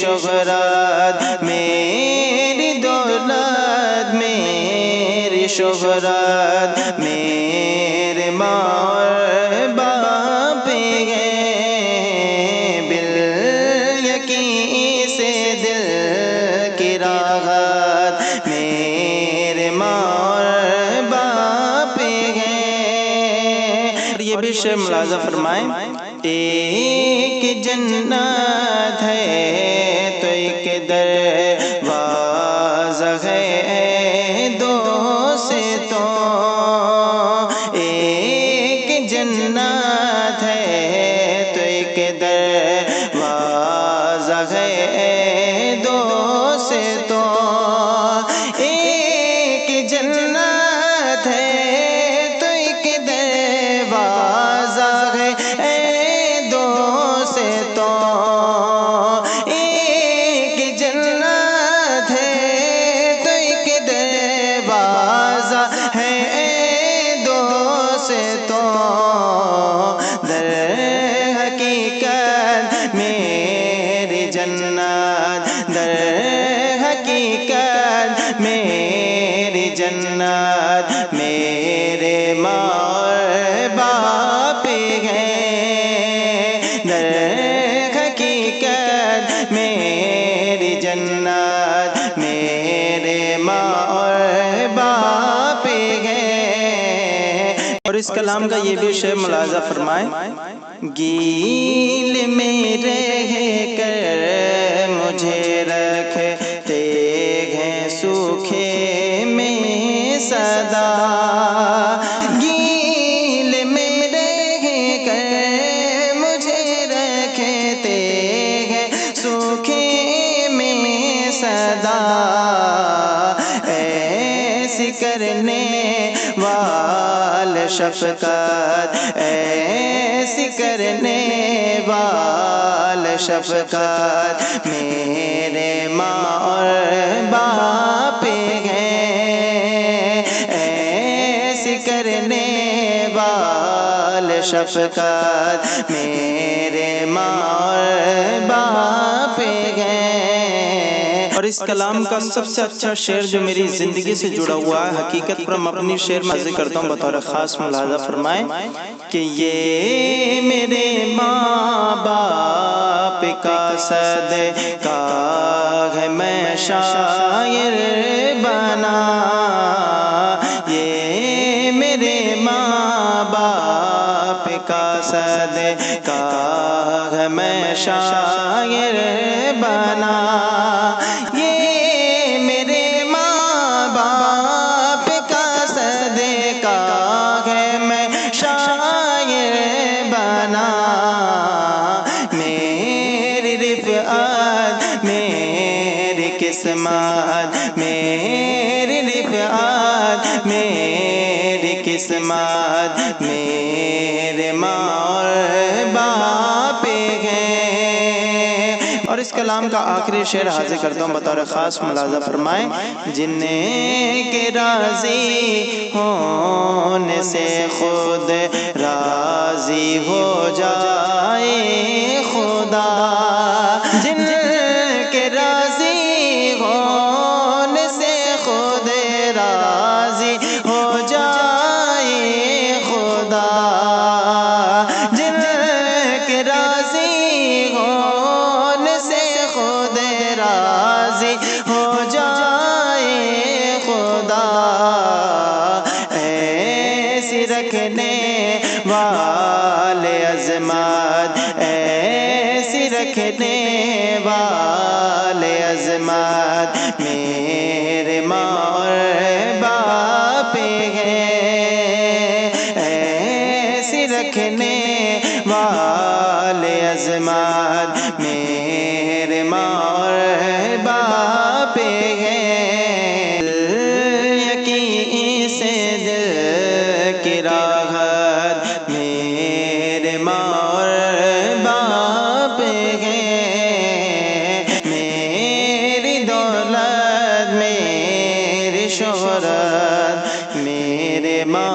شوہرات میری دولت میری شوہرات میرے ماں اور باپ ہیں بالیقین سے دل کی راحت میرے ماں اور باپ ہیں۔ یہ بھی شعر ملاحظہ فرمائیں، ایک جنت ہے تو ایک دروازہ ہے دو سے تو، ایک جنت ہے تو ایک دروازہ ہے دو سے تو، ایک جنت ہے تو ایک دروازہ ہے دو سے تو، ایک جنت ہے تو ایک دروازہ ہے دو سے تو، در حقیقت میری جنت، در حقیقت میری جنت میرے ماں اور باپ ہیں، در حقیقت میری جنت میرے ماں اور باپ ہیں۔ اور اس کلام کا یہ بھی شعر ملاحظہ فرمائیں، گیل میں رہ کر مجھے رکھتے ہیں سوکھے میں صدا، گیل میں رہ کر مجھے رکھتے ہیں سوکھے میں صدا، ایسی کرنے وال شفقت، ایسی کرنے وال شفقت میرے ماں اور باپ ہیں، ایسی کرنے وال شفقت میرے ماں اور باپ ہیں۔ اور اس کلام کا سب سے اچھا شعر جو میری زندگی سے جڑا ہوا ہے، حقیقت پر میں اپنی شعر میں ذکر کرتا ہوں، بطور خاص ملاحظہ فرمائیں کہ یہ میرے ماں باپ کا صدقہ ہے میں شاعر بنا، یہ میرے ماں باپ کا صدقہ ہے میں شاعر بنا، یہ میرے ماں باپ کا صدقہ ہے میں شاعر بنا، میری رفعت میری قسمت، میری رفعت میری قسمت میرے ماں اور باپ ہیں۔ اور اس کلام کا آخری شعر حاضر کرتا ہوں، بطور خاص ملاحظہ فرمائیں، جن کے راضی ہونے سے خود راضی ہو جائے خدا، جن کے راضی ہونے سے خود راضی ہو جائے خدا، جن کے راضی ہونے سے خود راضی ہو جائے خدا، ایسی رکھنے والے عظمت، ایسی رکھنے والے عظمت میرے ماں اور باپ ہیں، ایسی رکھنے والے عظمت میرے ماں اور باپ ہیں، یقین سے دل کی راحت میرے ماں اور باپ ہیں، میری دولت میری شوہرت میرے ماں